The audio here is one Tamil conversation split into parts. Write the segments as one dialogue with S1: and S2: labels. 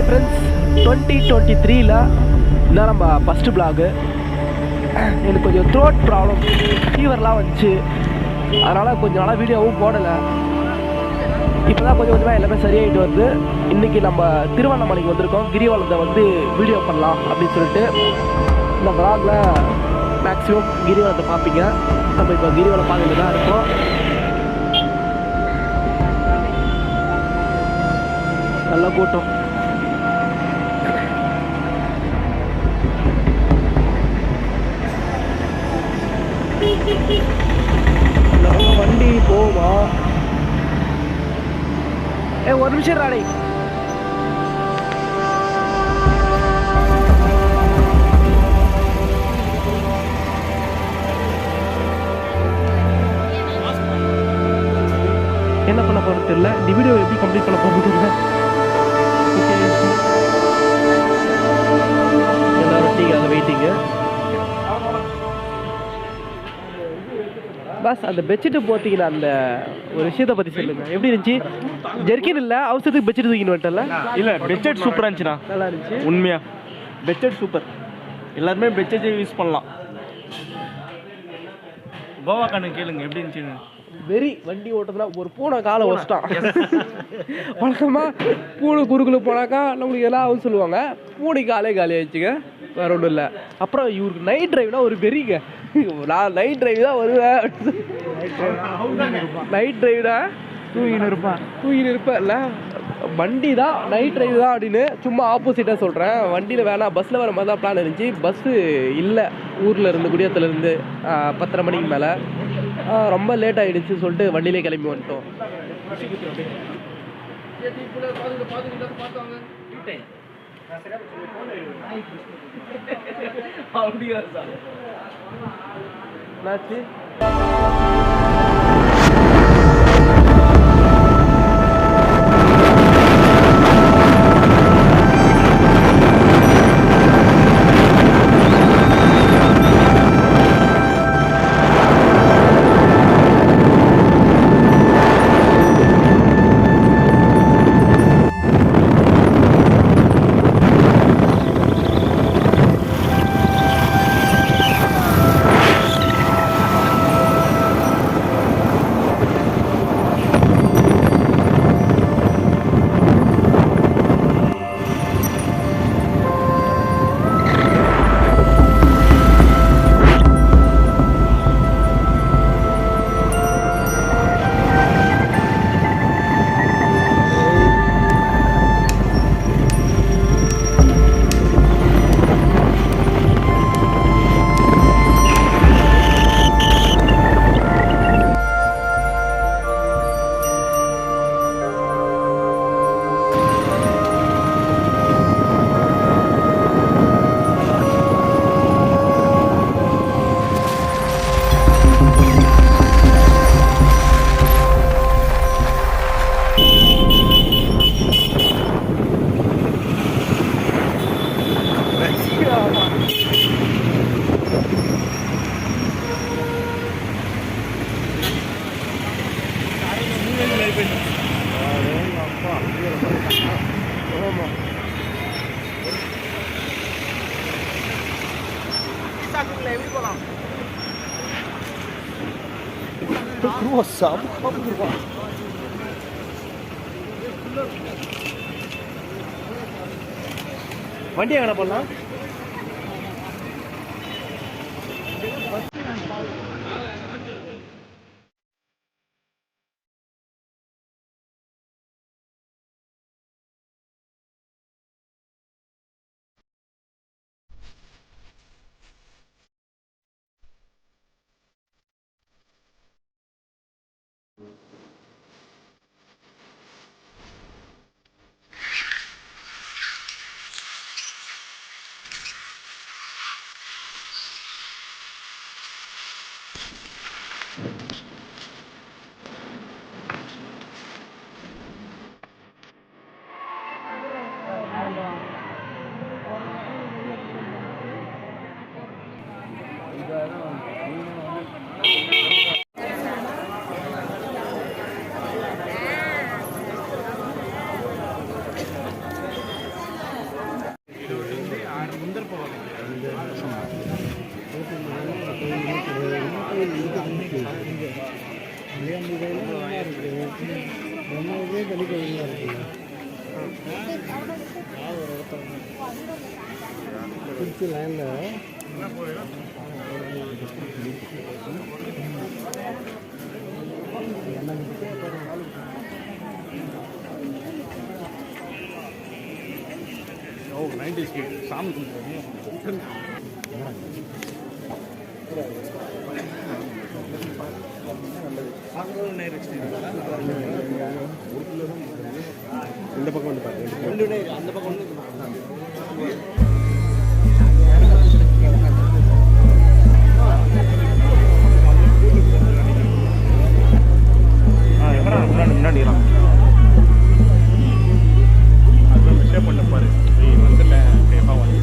S1: ஹாய் ஃப்ரெண்ட்ஸ், 2023ல் இதான் நம்ம ஃபஸ்ட்டு பிளாகு. எனக்கு கொஞ்சம் த்ரோட் ப்ராப்ளம், ஃபீவர்லாம் வந்துச்சு. அதனால் கொஞ்சம் நாளாக வீடியோவும் போடலை. இப்போ தான் கொஞ்சம் கொஞ்சமாக எல்லாமே சரியாயிட்டு வருது. இன்றைக்கி நம்ம திருவண்ணாமலைக்கு வந்திருக்கோம். கிரிவலத்தை வந்து வீடியோ பண்ணலாம் அப்படின்னு சொல்லிட்டு இந்த பிளாகில் மேக்ஸிமம் கிரிவலத்தை பார்ப்பீங்க. நம்ம இப்போ கிரிவலம் பார்த்துட்டு தான் இருக்கோம். நல்ல கூட்டம். வண்டி போமா? ஒரு நிமிஷம் ராடை. என்ன பண்ண போறது தெரியல. இந்த வீடியோ எப்படி கம்ப்ளீட் பண்ண போறது தெரியல. எல்லாரும் டீக்காக வெயிட்டிங்கு. பஸ் அந்த பெட்ஷீட்டு போத்திங்கன்னா அந்த ஒரு விஷயத்தை பற்றி சொல்லுங்கள். எப்படி இருந்துச்சு? ஜெர்கின் இல்லை, அவசரத்துக்கு பெட்ஷீட் தூக்கின்னு வந்துட்டல.
S2: இல்லை, பெட்ஷீட் சூப்பராக இருந்துச்சுண்ணா.
S1: நல்லா இருந்துச்சு
S2: உண்மையாக. Bedsheet super. எல்லாருமே பெட்ஷீட்டே யூஸ் பண்ணலாம். கோவா கண்ணு கேளுங்க எப்படி இருந்துச்சுன்னு.
S1: வெறி வண்டி ஓட்டத்துல ஒரு பூனை காலை வச்சிட்டான். வழக்கமாக பூனை குறுக்குள்ள போனாக்கா நம்மளுக்கு எல்லாம் ஆகும் சொல்லுவாங்க. பூனை காலே காலி ஆயிடுச்சுங்க, வேற ஒன்றும் இல்லை. அப்புறம் இவருக்கு நைட் டிரைவ்னா ஒரு வெறிங்க. நான் நைட் டிரைவ் தான் வருவேன். நைட் டிரைவ்னா தூங்கின்னு இருப்பேன் இல்லை, வண்டி தான் நைட் டிரைவ் தான் அப்படின்னு சும்மா ஆப்போசிட்டாக சொல்கிறேன். வண்டியில் வேணாம், பஸ்ஸில் வர மாதிரி தான் பிளான் இருந்துச்சு. பஸ்ஸு இல்லை, ஊரில் இருந்து குடியத்துலேருந்து 10:30 மணிக்கு மேலே. ரொம்ப லேட் ஆகிடுச்சு சொல்லிட்டு வண்டியிலே கிளம்பி வந்துட்டோம். என்னாச்சு? வண்டி எங்கே போடலாம்?
S3: திருச்சி லைனில்
S2: ஓ 90s கிட் சாமி இந்த பக்கம் வந்து பாருங்க அந்த பக்கம் வந்து முன்னாடி அது விஷயம் பண்ண பாரு வந்துட்டேன் சேஃபாக வந்து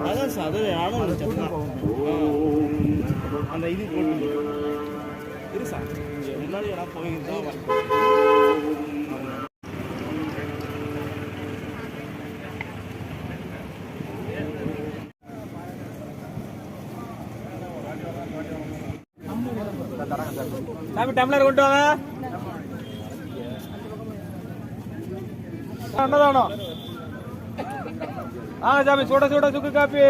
S2: அதான் சார் அது அந்த இது போட்டு இரு சார் முன்னாடி எல்லாம் போயிருந்தோம் சாமி டம்ளர் கொண்டு வாங்க அன்னதானம் சாமி சுட சுட சுக்கு காப்பி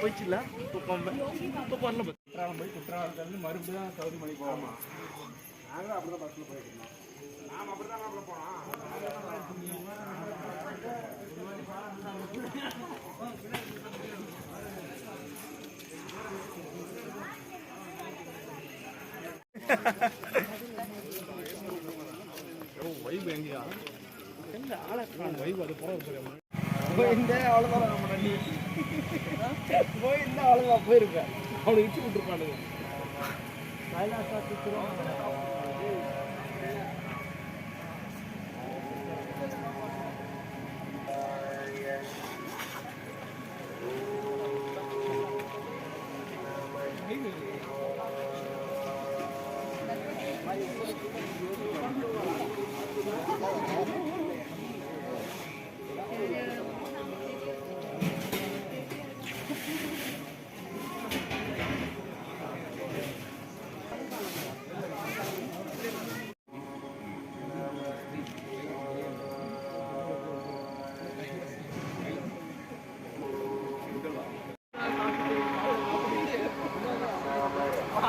S2: போயிடுச்சுல குற்றாலம் போய் குற்றாலத்துலேருந்து மறுபடியும் சௌரிமலை போவோமா நாங்களும் அப்படி தான் பஸ்ஸில் போயிட்டு இருந்தோம் நாம் அப்படி தான் போனோம் வைப் எங்கேயா எங்க ஆளை வைப் அது போகிறோம் போயிருந்தே அவ்வளோதான் நம்ம நன்றி போயிருந்தா அவ்வளோதான் போயிருக்கேன் அவனை இச்சு விட்டுருப்பானுங்க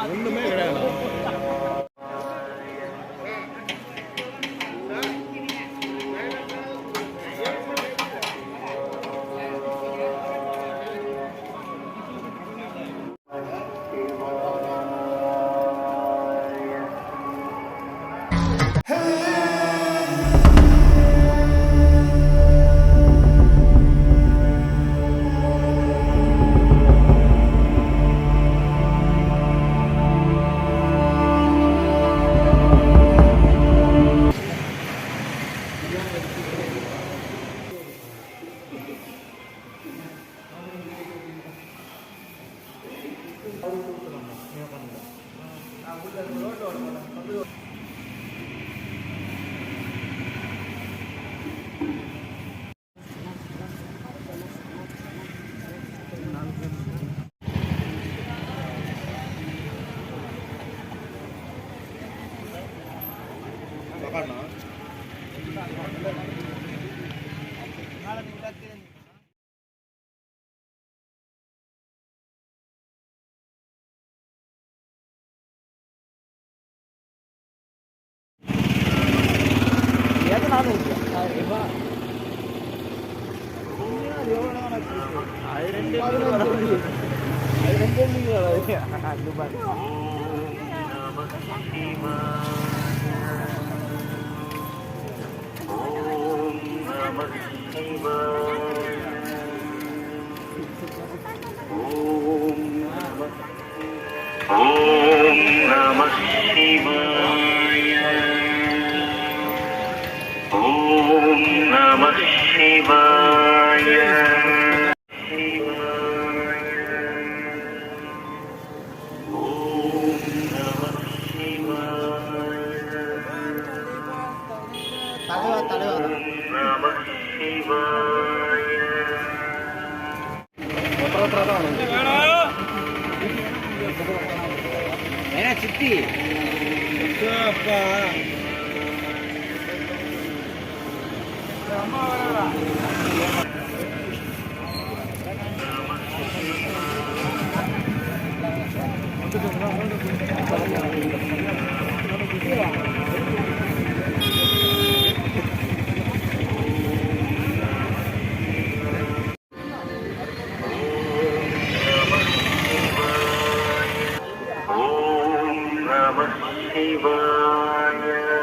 S2: ஒண்ணுமே கிடையாது சித்தி அப்பா அம்மா வரா
S3: Namah Shivaya.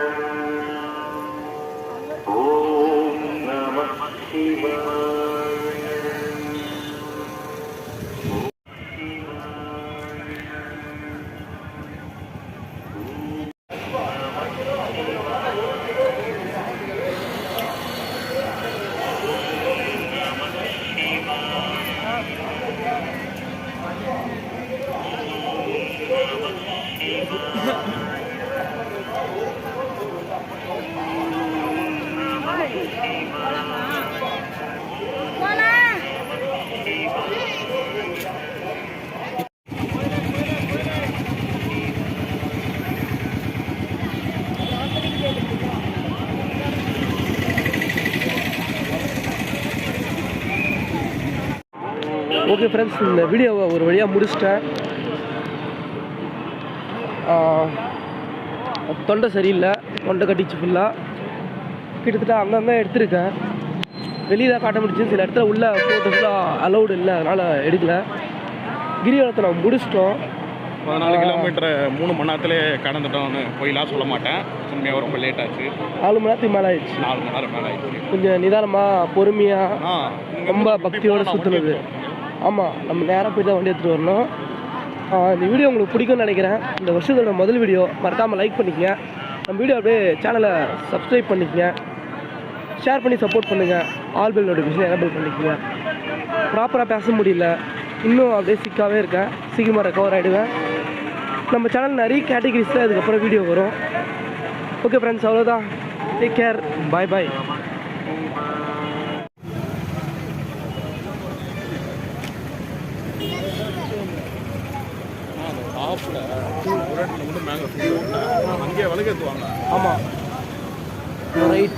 S1: ஓகே ஃப்ரெண்ட்ஸ், இந்த வீடியோவை ஒரு வழியாக முடிச்சிட்டேன். தொண்டை சரியில்லை, தொண்டை கட்டிச்சு ஃபுல்லாக. கிட்டத்தட்ட அங்கங்கே எடுத்திருக்கேன். வெளியே தான் காட்ட முடிச்சு, சில இடத்துல உள்ள ஃபோட்டோஸ்லாம் அலௌடு இல்லை, அதனால் எடுக்கல. கிரிவலத்தை நம்ம முடிச்சிட்டோம்.
S2: 14 கிலோமீட்டர் 3 மணி நேரத்திலே கடந்துட்டோம்னு போயெல்லாம் சொல்ல மாட்டேன். உண்மையாக ரொம்ப லேட் ஆச்சு.
S1: 4 மணி நேரத்துக்கு மேலே ஆயிடுச்சு.
S2: 4 மணி நேரம் மேலே ஆயிடுச்சு.
S1: கொஞ்சம் நிதானமாக பொறுமையாக ரொம்ப பக்தியோடு சுற்றுனது. ஆமாம், நம்ம நேராக போய் தான் வண்டி எடுத்துகிட்டு வரணும். இந்த வீடியோ உங்களுக்கு பிடிக்கும்னு நினைக்கிறேன். இந்த வருஷத்தோட முதல் வீடியோ. மறக்காமல் லைக் பண்ணிக்கங்க. நம்ம வீடியோ அப்படியே சேனலை சப்ஸ்கிரைப் பண்ணிக்கங்க, ஷேர் பண்ணி சப்போர்ட் பண்ணுங்கள். ஆல் பெல் நோட்டிஃபிகேஷன் எனேபிள் பண்ணிக்கங்க. ப்ராப்பராக பேச முடியல, இன்னும் அப்படியே சிக்காகவே இருக்கேன். சீக்கிரமாக ரெக்கவர் ஆகிடுவேன். நம்ம சேனல் நிறைய கேட்டகரிஸில் இதுக்கப்புறம் வீடியோ வரும். ஓகே ஃப்ரெண்ட்ஸ், அவ்வளோதான். டேக் கேர், பாய் பாய்.
S2: அங்கேயே விளக்கு ஏற்றுவாங்க.
S1: ஆமாம், ரைட்.